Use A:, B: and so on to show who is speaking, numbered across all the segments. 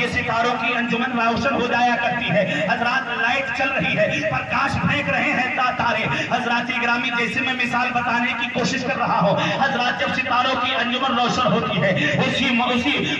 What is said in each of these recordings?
A: یہ ستاروں کی انجمن روشن ہو جایا کرتی ہے. حضرات لائٹ چل رہی ہے, پرکاش پھینک رہے ہیں تارے. حضرات گرامی جیسے میں مثال بتانے کی کوشش کر رہا ہوں, حضرات جب ستاروں کی انجمن روشن ہوتی ہے اسی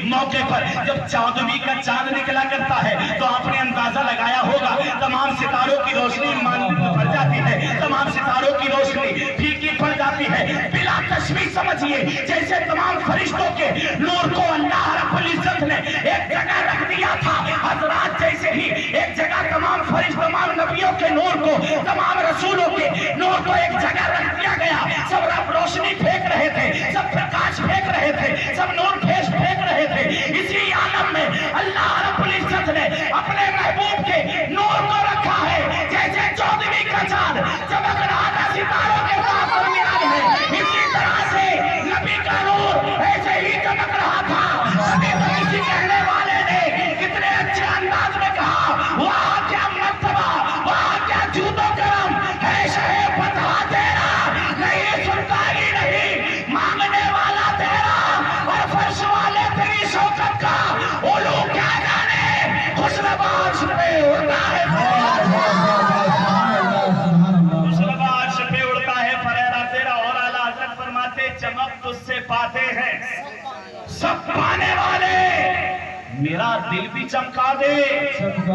A: موقع پر جب چودھویں کا چاند نکلا کرتا ہے تو آپ نے اندازہ لگایا ہوگا تمام ستاروں کی روشنی پڑ جاتی ہے, تمام ستاروں کی روشنی پھیکی پڑ جاتی ہے. بلا تشویش سمجھیے جیسے تمام فرشتوں کے نور کو اللہ رب العزت نے ایک جگہ رکھ دیا تھا. حضرات جیسے ہی ایک جگہ تمام فرشتوں, تمام نبیوں کے نور کو, تمام رسولوں کے نور کو ایک جگہ رکھ دیا گیا. سب رب روشنی پھینک رہے تھے, سب پرکاش پھینک رہے تھے, سب نور پھینک رہے تھے. اسی عالم میں اللہ رب العزت نے اپنے محبوب کے نور کو رکھا ہے. جیسے چودھویں کا چاند چمک رہا تھا ستاروں کے ساتھ درمیان میں, اسی طرح سے نبی کا نور ایسے ہی چمک رہا تھا. ابھی تو کسی کہنے والے نے کتنے اچھے انداز میں کہا, واہ کیا مرتبہ, واہ کیا جود و کرم ہے شہ فتح تیرا, نہیں سنتا ہی نہیں مانگنے والا تیرا, اور فرش والے تیری شوکت کا علو کیا جانے, خوشنباش پہ اڑتا ہے, خوشنباش پہ اڑتا ہے فریرہ تیرا. اور اعلیٰ حضرت فرماتے چمک تجھ سے پاتے ہیں سب پانے والے, میرا دل بھی چمکا دے,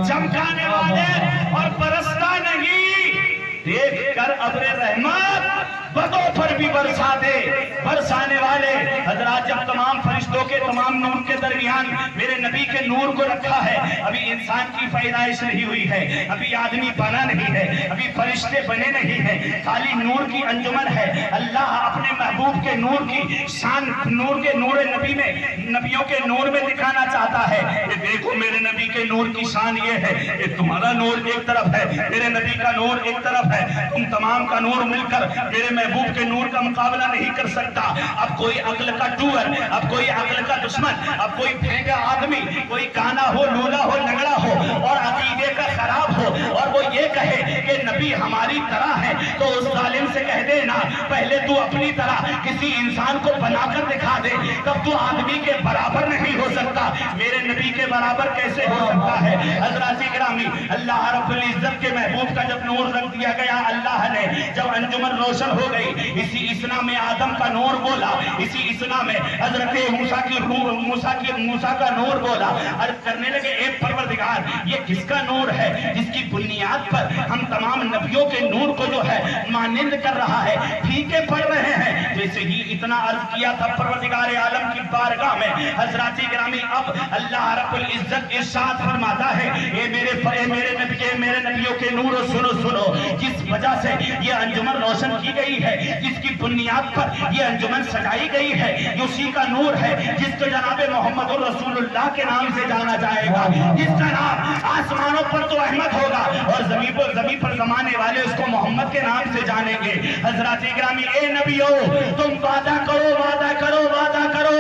A: چمکانے والے اور برستا نہیں, دیکھ کر ابر رحمت بدوں پر بھی برسا دے, برسانے والے. حضرات جب تمام فرشتوں کے تمام نور کے درمیان میرے نبی کے نور کو رکھا ہے, ابھی انسان کی پیدائش نہیں ہوئی ہے, ابھی آدمی بنا نہیں ہے, ابھی فرشتے بنے نہیں ہیں, خالی نور کی انجمن ہے. اللہ اپنے محبوب کے نور کی شان نور کے نور نبی میں, نبیوں کے نور میں دکھانا چاہتا ہے. یہ دیکھو میرے نبی کے نور کی شان یہ ہے, یہ تمہارا نور ایک طرف ہے, میرے نبی کا نور ایک طرف ہے, تم تمام کا نور مل کر میرے محبوب کے نور کا مقابلہ نہیں کر سکتا. اب کوئی عقل کا ٹور, اب کوئی عقل کا دشمن, اب کوئی پھینگا آدمی, کوئی کانا ہو, لولا ہو, لنگڑا ہو اور عقیدے کا خراب ہو اور وہ یہ کہے کہ نبی ہماری طرح ہے, تو اس ظالم سے کہہ دے نا پہلے تو اپنی طرح کسی انسان کو بنا کر دکھا دے, تب تو آدمی کے برابر نہیں ہو سکتا. میرے نبی کے برابر کیسے ہو سکتا ہے؟ حضرات گرامی اللہ رب العزت کے محبوب کا جب نور رکھ دیا گیا, اللہ نے جب انجمن روشن ہو گئی, اسی اسنا میں آدم کا نور بولا, اسی اسنا میں حضرت موسیٰ کا نور بولا. عرض کرنے لگے اے پروردگار یہ کس کا نور ہے جس کی بنیاد پر ہم تمام نبیوں کے نور کو جو ہے مانند کر رہا ہے, پھیکے پڑ رہے ہیں. جیسے ہی اتنا عرض کیا تھا پروردگار عالم کی بارگاہ میں, حضرات گرامی اب اللہ رب العزت ارشاد فرماتا ہے اے میرے نبیوں کے نور سنو, جس وجہ سے یہ انجمن روشن کی گئی ہے, جس کی بنیاد پر یہ انجمن سجائی گئی ہے, یہ اسی کا نور ہے جس کو جناب محمد رسول اللہ کے نام سے جانا جائے گا, جس کا نام آسمانوں پر تو احمد ہوگا اور زمین پر زمانے والے اس کو محمد کے نام سے جانیں گے. حضرات گرامی اے نبیو تم وعدہ کرو, وعدہ کرو, وعدہ کرو,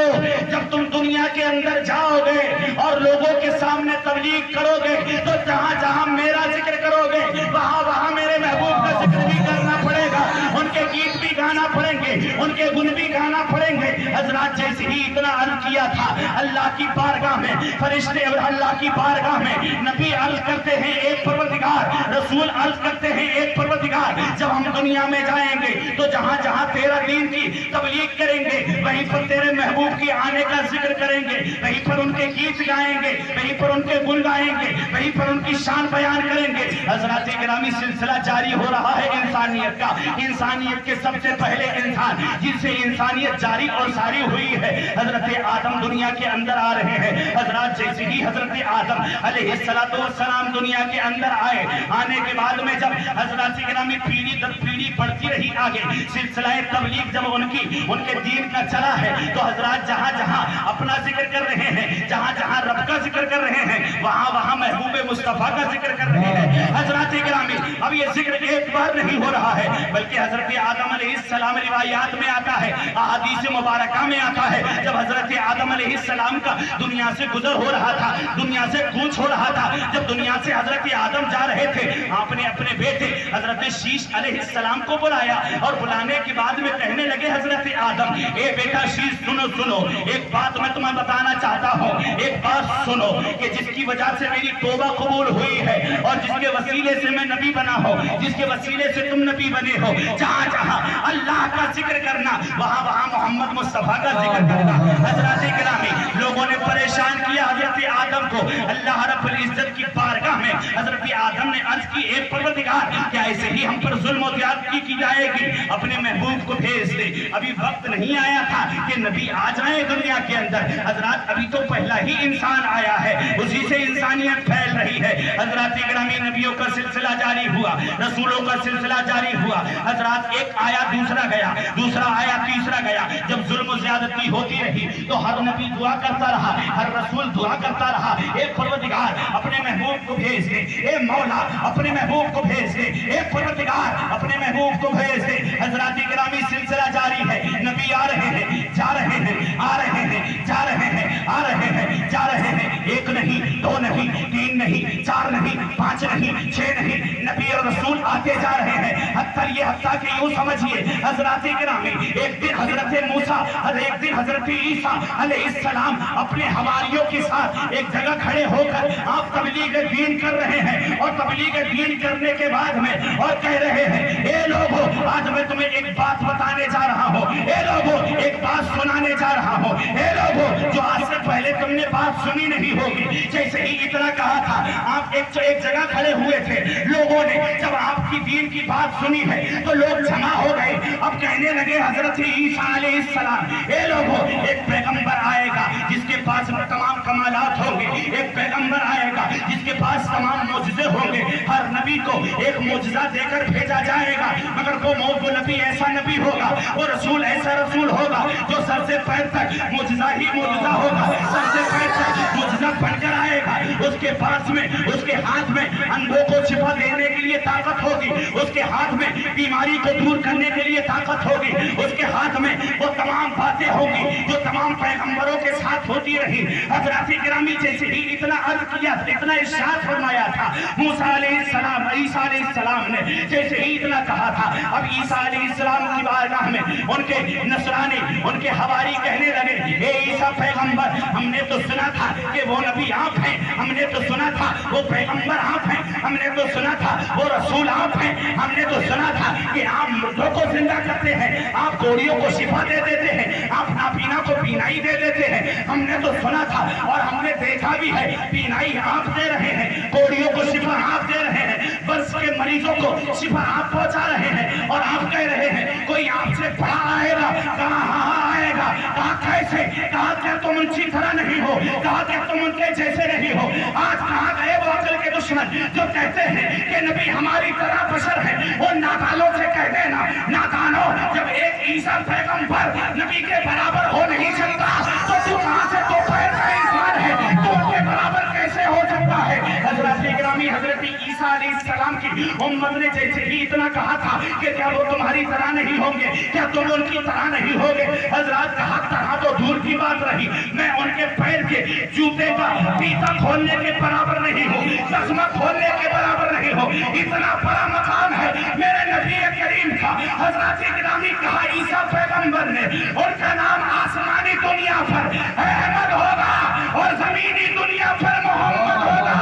A: جب تم دنیا کے اندر جاؤ گے اور لوگوں کے سامنے تبلیغ کرو گے تو جہاں جہاں میرا ذکر کرو گے وہاں وہاں میرے محبوب کا ذکر بھی کرنا پڑے گا, ان کے گیت بھی گانا پڑیں گے, ان کے گن بھی گانا پڑیں گے. حضرات جیسے ہی اتنا عرض کیا تھا اللہ کی بارگاہ میں, فرشتے اور اللہ کی بارگاہ میں نبی عرض کرتے ہیں ایک پروردگار, رسول عرض کرتے ہیں ایک پروردگار, جب ہم دنیا میں جائیں گے تو جہاں جہاں تیرا دین کی تبلیغ کریں گے وہیں پر تیرے محبوب کی آنے کا ذکر کریں گے, وہیں پر ان کے گیت گائیں گے, وہیں پر ان کے گن گائیں گے, وہیں پر ان کی شان بیان کریں گے. حضرات گرامی سلسلہ جاری ہو رہا ہے انسانیت کا, انسانیت کے سب سے پہلے انسان جن سے انسانیت جاری اور ساری ہوئی ہے حضرت آدم دنیا کے اندر آ رہے ہیں. حضرات جیسے ہی حضرت آدم علیہ السلام دنیا کے اندر آئے, آنے کے بعد میں جب حضرات گرامی پیڑھی در پیڑھی بڑھتی رہی آگے, سلسلہ تبلیغ جب ان کے دین کا چلا ہے تو حضرات جہاں جہاں اپنا ذکر کر رہے ہیں, جہاں جہاں رب کا ذکر کر رہے ہیں, وہاں وہاں محبوب مصطفیٰ کا ذکر کر رہے ہیں. حضرات گرامی اب یہ ذکر ایک بار نہیں ہو رہا ہے بلکہ حضرت آدم علیہ السلام روایات میں آتا ہے, احادیث مبارکہ میں آتا ہے, جب حضرت آدم علیہ السلام کا دنیا سے گزر ہو رہا تھا, دنیا سے کوچ ہو رہا تھا, جب دنیا سے حضرت آدم جا رہے تھے, آپ نے اپنے بیٹے حضرت شیش علیہ السلام کو بلایا اور بلانے کے بعد میں کہنے لگے حضرت آدم اے بیٹا شیش سنو, ایک بات میں تمہیں بتانا چاہتا ہوں, ایک بات سنو کہ جس کی وجہ سے میری توبہ قبول ہوئی ہے اور جس کے وسیلے سے میں نبی بنا ہو، جس کے وسیلے سے تم نبی بنے ہو، جہاں جہاں اللہ کا ذکر کرنا وہاں وہاں محمد مصطفیٰ کا ذکر کرنا۔ حضرات گرامی، لوگوں نے پریشان کیا حضرت آدم کو، اللہ رب العزت کی بارگاہ میں حضرت آدم نے عرض کی، اے پروردگار کیا ایسے ہی ہم پر ظلم و زیادتی کی جائے گی؟ اپنے محبوب کو بھیج دے۔ ابھی وقت نہیں آیا تھا کہ نبی آ جائے دنیا کے اندر، حضرات ابھی تو پہلا ہی انسان آیا ہے، اسی سے انسانیت پھیل رہی ہے۔ حضرات گرامی، نبیوں کا سلسلہ جاری ہوا، رسولوں کا سلسلہ جاری ہوا۔ حضرات ایک آیا دوسرا گیا، دوسرا آیا تیسرا گیا۔ جب ظلم و زیادتی ہوتی رہی تو ہر نبی دعا کرتا رہا، ہر رسول دعا کرتا رہا، اے پروردگار اپنے محبوب کو بھیج دے، اے مولا اپنے محبوب کو بھیج دے، اے پروردگار اپنے محبوب کو بھیج دے۔ حضرات گرامی، سلسلہ جاری ہے، نبی آ رہے ہیں، جا رہے ہیں، آ رہے ہیں، جا رہے ہیں، آ رہے ہیں، جا رہے ہیں۔ ایک نہیں، دو نہیں، تین نہیں، چار نہیں، پانچ نہیں، چھ نہیں، نبی اور رسول آتے جا رہے ہیں۔ حتیٰ کہ یوں سمجھیے حضرات گرامی، ایک دن حضرت موسیٰ اور ایک دن حضرت عیسیٰ علیہ السلام اپنے حواریوں کے ساتھ ایک جگہ کھڑے ہو کر آپ تبلیغ دین کر رہے ہیں، اور تبلیغ دین کرنے کے بعد میں اور کہہ رہے ہیں، اے لوگو آج میں تمہیں ایک بات بتانے جا رہا ہوں، اے لوگو ایک بات سنانے جا رہا ہوں، اے لوگو جو آج سے پہلے تم نے بات سنی نہیں ہوگی۔ جیسے ہی اتنا کہا تھا، آپ ایک جگہ کھڑے ہوئے تھے، لوگوں نے جب آپ کی دین کی بات سنی ہے تو لوگ جمع ہو گئے۔ اب کہنے لگے حضرت عیسیٰ علیہ السلام، اے لوگو ایک پیغمبر آئے گا جس کے پاس تمام کمالات ہوں گے، ایک پیغمبر آئے گا جس کے پاس تمام معجزے ہوں گے، ہر نبی کو ایک معجزہ دے کر بھیجا جائے گا، مگر وہ نبی ایسا نبی ہوگا، وہ رسول ایسا رسول ہوگا جو سر سے پیر تک معجزہ ہی معجزہ ہوگا، سر سے پیر تک معجزہ بن کر آئے گا۔ اس کے پاس میں، اس کے ہاتھ میں اندھوں کو شفا دینے کے لیے طاقت ہوگی، اس کے ہاتھ میں بیماری کو دور کرنے کے لیے طاقت ہوگی، اس کے ہاتھ میں وہ تمام باتیں ہوں گی جو تمام پیغمبروں کے ساتھ ہوتی رہی۔ حضرات گرامی، جیسے ہی اتنا عرض کیا، اتنا ارشاد فرمایا تھا موسیٰ علیہ السلام، عیسیٰ علیہ السلام نے جیسے ہی اتنا کہا تھا، اب عیسیٰ علیہ السلام کی بارگاہ میں ان کے نصرانی، ان کے حواری کہنے لگے، اے عیسیٰ پیغمبر، ہم نے تو سنا تھا کہ وہ نبی آپ ہیں، ہم نے تو سنا تھا وہ پیغمبر آپ ہیں، ہم نے تو سنا تھا وہ رسول آپ ہیں، ہم نے تو سنا تھا کہ آپ مردوں کو زندہ کرتے ہیں، آپ کوڑیوں کو شفا دے دیتے ہیں، آپ نابینا کو بینائی دے دیتے ہیں، ہم نے تو سنا تھا اور ہم نے دیکھا بھی ہے، بینائی آپ دے رہے ہیں، کوڑیوں کو شفا آپ دے رہے ہیں، برس کے مریضوں کو شفا آپ پہنچا رہے ہیں، اور آپ کہہ رہے ہیں کوئی آپ سے بڑا آئے گا۔ کہا ہاں آئے گا۔ کہا کیسے؟ کہا کیا تم ان کی طرح نہیں ہو؟ کہا کیا تم ان کے جیسے نہیں ہو؟ آج کہاں گئے وہ عقل کے دشمن جو کہتے ہیں کہ نبی ہماری طرح بشر ہے؟ وہ نادانوں سے کہہ دینا، نادانوں، جب ایک عیسیٰ پیغمبر نبی کے برابر ہو نہیں سکتا تو تو کہاں سے تو پیر کا انسان ہے، تو ان کے برابر کیسے ہو سکتا ہے؟ حضرت گرامی، حضرت عیسیٰ علیہ السلام کی امت نے جیسے ہی اتنا کہا تھا کہ کیا وہ تمہاری طرح نہیں ہوں گے، کیا تم ان کی طرح نہیں ہوگے، حضرات کہا طرح تو دور کی بات رہی، میں ان کے پیر کے جوتے کا فیتا کھولنے کے برابر نہیں ہوں، چشمہ کھولنے کے برابر نہیں ہوں، اتنا بڑا مقام ہے میرے نبی کریم کا۔ حضرت گرامی، کہا عیسیٰ پیغمبر نے ان کا نام آسمانی دنیا پر احمد ہوگا اور زمینی دنیا پر محمد ہوگا۔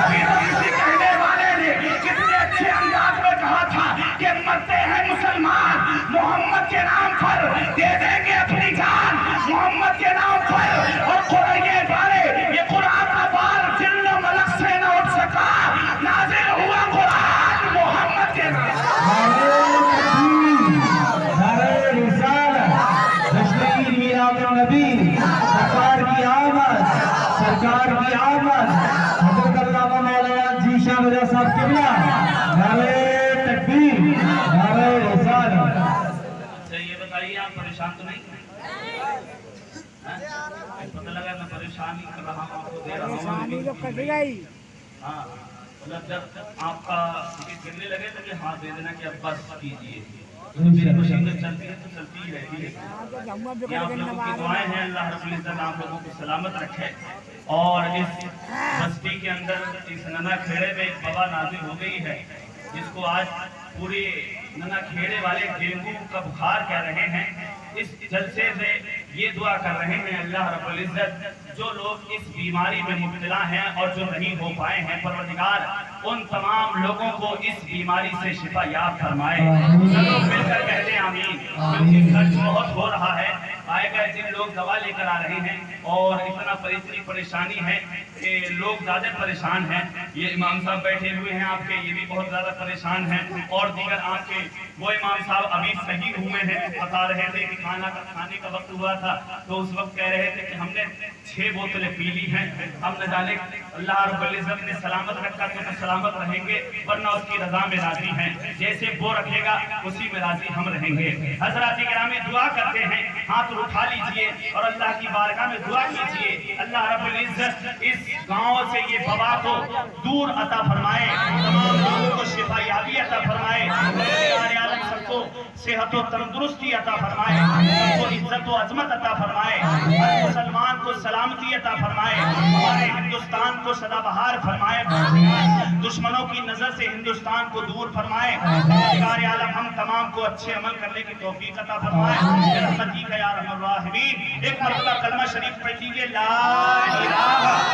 A: ابھی تو اسی کہنے والے نے کتنے اچھے انداز میں کہا تھا کہ مرتے ہیں مسلمان محمد کے نام پر، دے دیں گے اپنی جان محمد کے نام پر، اور قرآن یہ بارے، یہ قرآن کا بار جن و ملک سے نہ اٹھ سکا، نازل ہوا قرآن محمد کے نام
B: نبی سرکار کی آمد، سرکار کی آمد، حضرت علامہ مولانا جی شاہ مرزا صاحب قبلہ، نعرہ تکبیر، نعرہ رسالت۔
A: اچھا یہ بتائیے آپ پریشان تو نہیں؟ پتہ لگا میں پریشان ہی کر رہا ہوں، آپ کو دے رہا ہوں۔ ہاں، مطلب جب آپ کا گرنے لگے تو کہ ہاں دے دینا کہ اب بس کیجیے، میری مشین چلتی ہے تو چلتی ہی رہتی ہے۔ یہ آپ لوگوں کی دعائیں ہیں، اللہ رب العزت آپ لوگوں کو سلامت رکھے۔ اور اس بستی کے اندر اس ننا کھیڑے میں ایک وبا نازل ہو گئی ہے جس کو آج پورے ننا کھیڑے والے ڈینگو کا بخار کہہ رہے ہیں۔ اس جلسے سے یہ دعا کر رہے ہیں اللہ رب العزت جو لوگ اس بیماری میں مبتلا ہیں اور جو نہیں ہو پائے ہیں پروردگار ان تمام لوگوں کو اس بیماری سے شفا یاب فرمائے. سب لوگ مل کر کہہ دیں آمین. کیونکہ خرچ بہت ہو رہا ہے. آئے گئے دن لوگ دوا لے کر آ رہے ہیں اور اتنا پریشانی ہے کہ لوگ زیادہ پریشان ہیں. یہ امام صاحب بیٹھے ہوئے ہیں آپ کے, یہ بھی بہت زیادہ پریشان ہیں, اور دیگر آپ کے وہ امام صاحب ابھی صحیح ہوئے ہیں, بتا رہے تھے کہ کھانے کا وقت ہوا تھا تو اس وقت کہہ رہے تھے کہ ہم نے 6 بوتلیں پی لی ہیں. ہم نہ جانے اللہ رب العزت نے سلامت رکھا تو سلامت رہیں گے, ورنہ اس کی رضا میں راضی ہیں. جیسے وہ رکھے گا اسی میں راضی ہم رہیں گے. حضرات گرامی دعا کرتے ہیں, ہاتھ اٹھا لیجئے اور اللہ کی بارگاہ میں دعا کیجئے اللہ رب العزت اس گاؤں سے یہ وبا کو دور عطا فرمائے, تمام لوگوں کو شفا یابی عطا فرمائے, سارے عالم سب کو صحت و تندرستی عطا فرمائے, سب کو عزت و عظمت عطا فرمائے, ہر مسلمان کو سلامتی عطا فرمائے, ہمارے ہندوستان کو سدا بہار فرمائے, دشمنوں کی نظر سے ہندوستان کو دور فرمائے, سارے عالم ہم تمام کو اچھے عمل کرنے کی توفیق عطا فرمائے. برحمتک یا ارحم الراحمین. ایک مرتبہ کلمہ شریف پڑھ لیجیے, لا الہ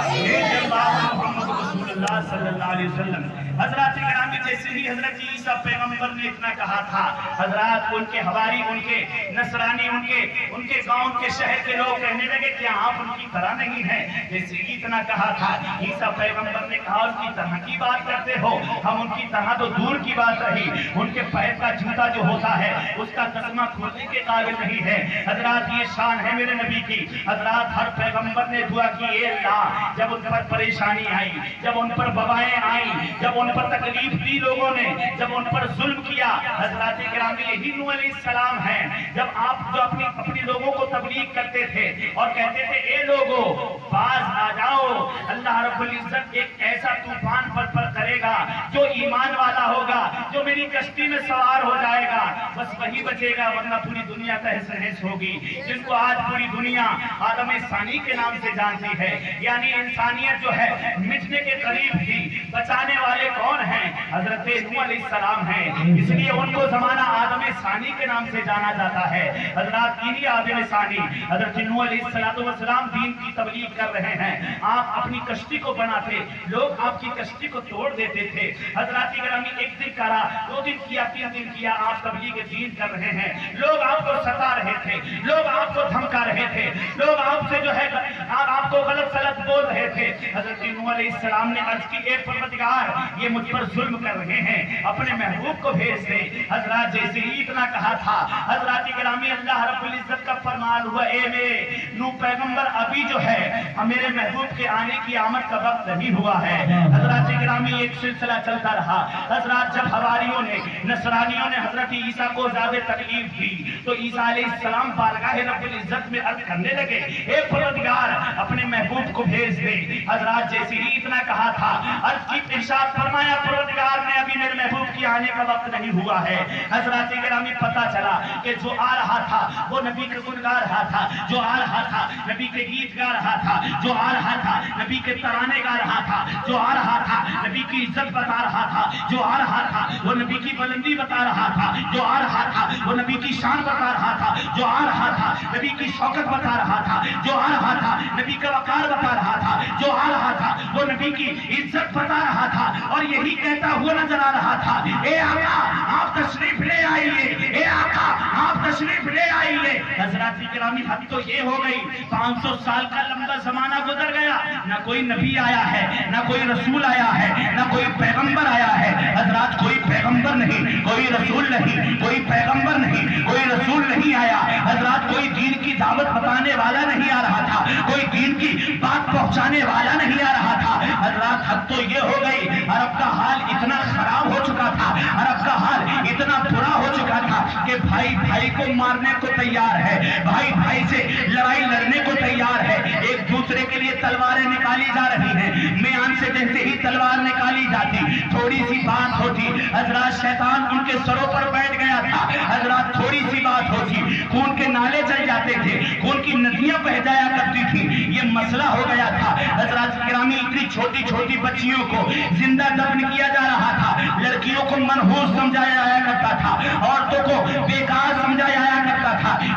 A: الا اللہ محمد رسول اللہ صلی اللہ علیہ وسلم. حضرات گرامی جیسے ہی حضرت عیسیٰ پیغمبر نے اتنا کہا تھا, حضرات ان کے حواری, ان کے نصرانی, ان کے گاؤں, ان کے شہر کے لوگ کہنے لگے کہ آپ ان کی طرح نہیں ہیں. جیسے ہی اتنا کہا تھا عیسیٰ پیغمبر نے کہا ان کی طرح کی بات کرتے ہو, ہم ان کی طرح تو دور کی بات رہی, ان کے پیر کا جوتا جو ہوتا ہے اس کا تسمہ کھولنے کے قابل نہیں ہے. حضرات یہ شان ہے میرے نبی کی. حضرات ہر پیغمبر نے دعا کی, اے اللہ جب ان پر پریشانی آئی, جب ان پر وبائیں آئیں, جب ان پر تکلیف دی لوگوں نے, جب ان پر ظلم کیا, حضرات گرامی یہی نوح علیہ السلام ہیں. جب آپ جو اپنی لوگوں کو تبلیغ کرتے تھے اور کہتے تھے اے لوگوں باز آ جاؤ, اللہ رب العزت ایک ایسا طوفان پر کرے گا جو ایمان والا ہوگا, جو میری کشتی میں سوار ہو جائے گا, بس وہی بچے گا, ورنہ پوری دنیا تہس نہس ہوگی. جن کو آج پوری دنیا آدم ثانی کے نام سے جانتی ہے, یعنی انسانیت جو ہے مٹنے کے قریب تھی, بچانے والے کون ہیں؟ حضرت نوح علیہ السلام ہیں. اس لیے ان کو زمانہ آدم ثانی کے نام سے جانا جاتا ہے. حضرات انہی آدم ثانی حضرت نوح علیہ السلام دین کی تبلیغ کر رہے ہیں. آپ اپنی کشتی کو بناتے, لوگ آپ کی کشتی کو توڑ دیتے تھے. حضرات گرامی ایک دن کرا, 2 دن کیا, 3 دن کیا, آپ تبلیغ دین کر رہے ہیں. لوگ آپ کو ستا رہے تھے, لوگ آپ کو دھمکا رہے تھے, لوگ آپ سے جو ہے آپ کو غلط سلط بول رہے تھے. حضرت نوح علیہ السلام نے عرض کی, اے پروردگار یہ مجھ پر ظلم کر رہے ہیں, اپنے محبوب کو بھیج دے. حضرات جیسے ہی اتنا کہا تھا, حضرات گرامی اللہ رب العزت کا فرمان ہوا, اے میرے نوح پیغمبر ابھی جو ہے میرے محبوب کے آنے کی آمد کا وقت نہیں ہوا ہے. حضرات گرامی ایک سلسلہ چلتا رہا. حضرات جب حواریوں نے, نصرانیوں نے حضرت عیسیٰ کو زیادہ تکلیف دی تو عیسیٰ علیہ السلام بارگاہ رب العزت میں عرض کرنے لگے, اے پروردگار اپنے محبوب کو بھیج دے. حضرات جیسے ہی اتنا کہا تھا, عرض کی ارشاد فرمایا پروردگار نے ابھی میرے محبوب کی آنے کا وقت نہیں ہوا ہے. حضرات گرامی پتہ چلا کہ جو آ رہا تھا وہ نبی کے گن گا رہا تھا, جو آ رہا تھا نبی کے گیت گا رہا تھا, جو آ رہا تھا نبی کے ترانے گا رہا تھا, جو آ رہا تھا نبی کی عزت بتا رہا تھا, جو آ رہا تھا وہ نبی کی بلندی بتا رہا تھا, جو آ رہا تھا وہ نبی کی شان بتا رہا تھا, جو آ رہا تھا نبی کی شوکت بتا رہا تھا, جو آ رہا تھا نبی کا وقار بتا رہا تھا, جو آ رہا تھا وہ نبی کی عزت بتا رہا تھا, اور یہی کہتا ہوا نظر آ رہا تھا, اے آقا آپ تشریف لے آئیے, اے آقا آپ تشریف لے آئیے. حضرات گرامی حد تو یہ ہو گئی, 500 سال کا لمبا زمانہ گزر گیا, نہ کوئی نبی آیا ہے, نہ کوئی رسول آیا ہے, نہ کوئی پیغمبر آیا ہے. حضرات کوئی پیغمبر نہیں, کوئی رسول نہیں, کوئی پیغمبر نہیں, کوئی رسول نہیں آیا. حضرات کوئی دین کی دعوت بتانے والا نہیں آ رہا تھا, کوئی دین کی بات پہنچانے والا نہیں آ رہا تھا. حضرات حد تو یہ ہو گئی, عرب کا حال اتنا خراب ہو چکا تھا, عرب کا حال اتنا برا ہو چکا تھا کہ بھائی بھائی کو مارنے کو تیار ہے, بھائی بھائی سے لڑائی لڑنے کو تیار ہے, ایک دوسرے کے لیے تلواریں نکالی جا رہی ہیں. میان سے جیسے ہی تلوار نکالی جاتی, تھوڑی سی بات ہوتی, حضرات شیطان ان کے سروں پر بیٹھ گیا تھا. حضرات تھوڑی سی بات ہوتی, خون کے نالے چل جاتے تھے, خون کی ندیاں بہ جایا کرتی تھی, یہ مسئلہ ہو گیا تھا. حضرات گرامی اتنی چھوٹی چھوٹی بچیوں کو زندہ دفن کیا جا رہا تھا, لڑکیوں کو منحوس سمجھایا جایا کرتا تھا, عورتوں کو بیکار سمجھایا جایا کرتا تھا.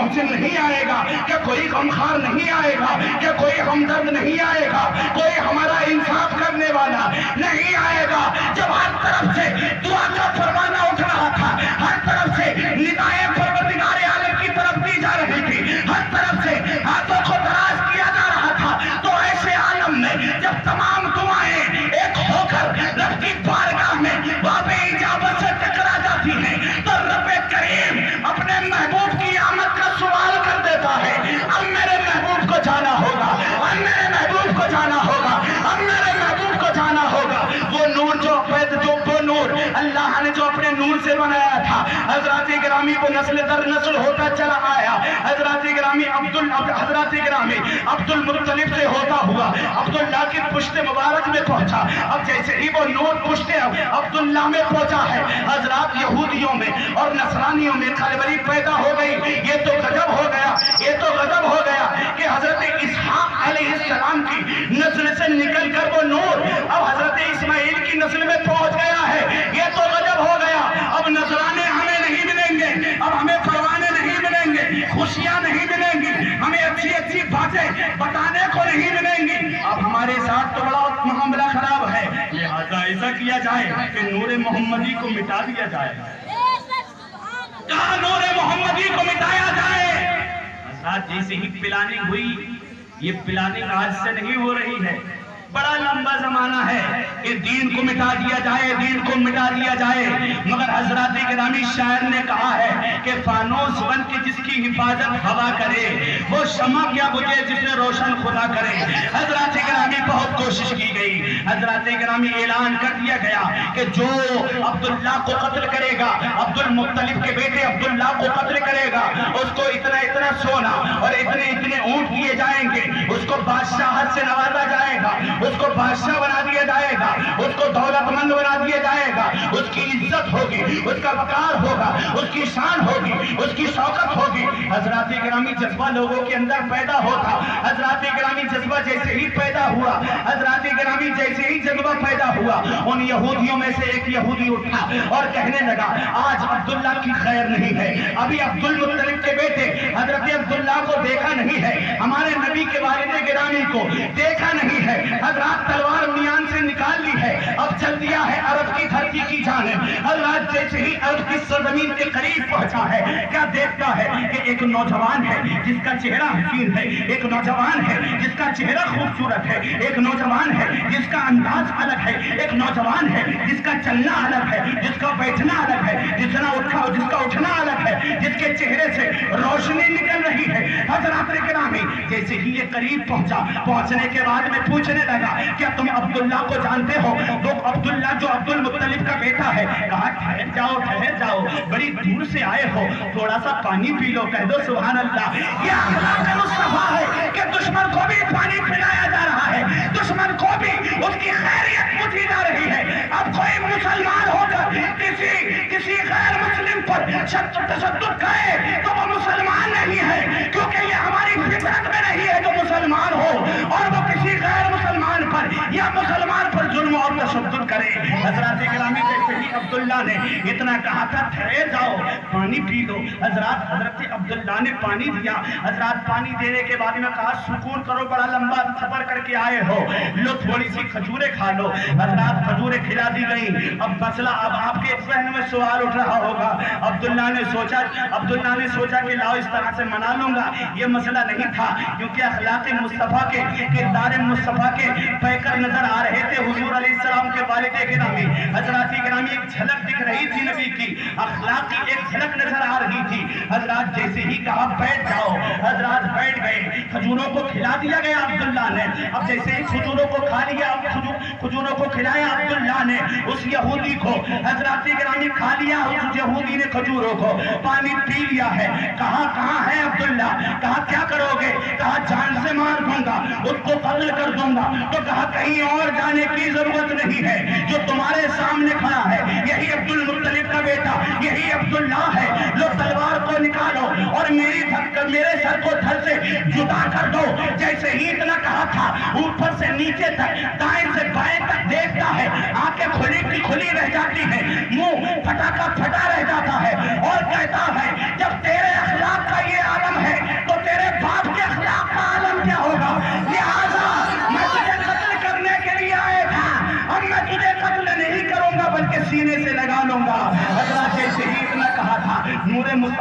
A: محسن نہیں آئے گا, کہ کوئی غمخوار نہیں آئے گا, کہ کوئی ہمدرد نہیں آئے گا, کوئی ہمارا انصاف کرنے والا نہیں آئے گا. جب ہر طرف سے دعا کا فرمانا اٹھ رہا تھا, ہر طرف سے ندائیں پروردگار عالم کی طرف دی جا رہی تھی, ہر طرف سے ہاتھوں کو دراز کیا جا رہا تھا, تو ایسے عالم میں جب تمام دعائیں ایک ہو کر رب کی بارگاہ میں باب اجابت سے ٹکرا جاتی ہیں, تو رب کریم اپنے محبوب کی آمد کا سوال کر دیتا ہے, اب میرے محبوب کو جانا ہوگا, اب میرے محبوب کو جانا ہوگا, اب میرے محبوب کو جانا ہوگا. وہ نور جو وہ نور اللہ نے جو اپنے نور سے بنایا تھا, حضرات گرامی وہ نسل در نسل ہوتا چلا آیا. حضرات گرامی عبد المطلب سے ہوتا ہوا عبداللہ کی پشت مبارک میں پہنچا. اب جیسے ہی وہ نور پشت عبداللہ میں پہنچا ہے, حضرات یہودیوں میں اور نصرانیوں میں خلبلی پیدا ہو گئی. یہ تو غضب ہو گیا, یہ تو غضب ہو گیا کہ حضرت اسحاق علیہ السلام کی نسل سے نکل کر وہ نور اب حضرت اسماعیل کی نسل میں پہنچ گیا ہے. یہ تو غضب ہو گیا. اب نذرانے ہمیں نہیں ملیں گے, اب ہمیں پروانے نہیں ملیں گے, خوشیاں نہیں ملیں گی, ہمیں اچھی اچھی باتیں بتانے کو نہیں ملیں گی. اب ہمارے ساتھ تو بڑا معاملہ خراب ہے, لہذا ایسا کیا جائے کہ نور محمدی کو مٹا دیا جائے. کہاں نور محمدی کو مٹایا جائے؟ حضرات جیسے ہی پلاننگ ہوئی, یہ پلاننگ آج سے نہیں ہو رہی ہے, بڑا لمبا زمانہ ہے کہ دین کو مٹا دیا جائے, دین کو مٹا دیا جائے. مگر حضرات گرامی شاعر نے کہا ہے کہ فانوس بن کے جس کی حفاظت ہوا کرے, وہ شمع کیا بجھے جسے روشن خدا کرے. حضرات گرامی بہت کوشش کی گئی, حضرات گرامی اعلان کر دیا گیا کہ جو عبداللہ کو قتل کرے گا, عبد المطلب کے بیٹے عبداللہ کو قتل کرے گا, اس کو اتنا اتنا سونا اور اتنے اتنے اونٹ دیے جائیں گے, اس کو بادشاہت سے نوازا جائے گا, اس کو بادشاہ بنا دیا جائے گا, اس کو دولت مند بنا دیا جائے گا, اس کی عزت ہوگی, اس کا وقار ہوگا, اس کی شان ہوگی, اس کی شوکت ہوگی. حضرات گرامی جذبہ لوگوں کے اندر پیدا ہوتا, حضرات گرامی جذبہ جیسے ہی پیدا ہوا, حضرات گرامی جیسے ہی جذبہ پیدا ہوا, ان یہودیوں میں سے ایک یہودی اٹھا اور کہنے لگا آج عبداللہ کی خیر نہیں ہے, ابھی عبد المطلب کے بیٹے حضرت عبداللہ کو دیکھا نہیں ہے, ہمارے نبی کے والد گرامی کو دیکھا نہیں ہے. حضرات تلوار میان سے نکال لی ہے, اب چل دیا ہے عرب کی دھرتی کی جانب. حضرات جیسے ہی عرب کی سرزمین کے قریب پہنچا ہے, کیا دیکھتا ہے کہ ایک نوجوان ہے جس کا چہرہ حسین ہے, ایک نوجوان ہے جس کا چہرہ خوبصورت ہے, ایک نوجوان ہے جس کا انداز الگ ہے, ایک نوجوان ہے جس کا چلنا الگ ہے, جس کا بیٹھنا الگ ہے, جس کا اٹھنا الگ ہے, جس کے چہرے سے روشنی نکل رہی ہے. حضرات گرامی جیسے ہی یہ قریب پہنچا, پہنچنے کے بعد میں پوچھنے لگا کیا تم عبداللہ کو جانتے ہو؟ تو عبداللہ جو عبد المطلب کا بیٹا ہے کہا ٹھہر جاؤ, بڑی دور سے آئے ہو, تھوڑا سا پانی پی لو, کہہ دو سبحان اللہ. یہ اخلاق مصطفیٰ ہے کہ دشمن کو بھی پانی پلایا جا رہا ہے, دشمن کو بھی اس کی خیریت پوچھی جا رہی ہے. اب کوئی مسلمان ہو کر کسی غیر مسلم پر تشدد کرے تو وہ مسلمان نہیں ہے, کیونکہ یہ ہماری فطرت میں نہیں ہے جو مسلمان ہو اور وہ کسی غیر مسلمان پر یا مسلمان پر ظلم اور تشدد کرے. حضرات گرامی جیسے ہی عبداللہ نے اتنا کہا تھا ٹھہر جاؤ پانی پی لو, حضرت عبداللہ نے پانی دیا. حضرات پانی دینے کے بعد میں کہا سکون کرو, بڑا لمبا سفر کر کے آئے ہو, لو تھوڑی سی کھجوریں کھا لو. حضرات کھجوریں کھلا دی گئی. اب مسئلہ, اب آپ کے ذہن میں سوال اٹھ رہا ہوگا, عبداللہ نے سوچا کہ لاؤ اس طرح سے منا لوں گا. یہ مسئلہ نہیں تھا, کیونکہ اخلاق مصطفیٰ کے کردار مصطفیٰ کے پیکر نظر آ رہے تھے حضور علیہ السلام کے والد گرامی. حضرات گرامی ایک جھلک دکھ رہی تھی نبی کی, اخلاق کی ایک جھلک نظر آ رہی تھی. حضرات جیسے ہی کہا بیٹھ جاؤ, حضرات بیٹھ گئے. کھجوروں کو کھلا دیا گیا عبداللہ نے. اب جیسے ہی کھجوروں کو کھا لیا, کھجوروں کو کھلایا عبداللہ نے اس یہودی کو. حضرات گرامی کھا لیا اس یہودی نے کھجوروں کو, پانی پی لیا ہے. کہاں ہے عبداللہ؟ کہا کیا کرو گے؟ کہا جان سے مار دوں گا, اس کو قتل کر دوں گا. تو کہا کہیں اور جانے کی ضرورت نہیں ہے, جو تمہارے سامنے کھڑا ہے یہی عبد المطلب کا بیٹا, یہی عبداللہ ہے. لو تلوار کو نکالو اور میرے سر کو دھر سے جدا کر دو. جیسے ہی اتنا کہا تھا اوپر سے نیچے تک, دائیں سے بائیں تک دیکھتا ہے, آنکھیں کھلی کی کھلی رہ جاتی ہیں, منہ پھٹا کا پھٹا رہ جاتا ہے اور کہتا ہے جب تیرے اخلاق کا یہ عالم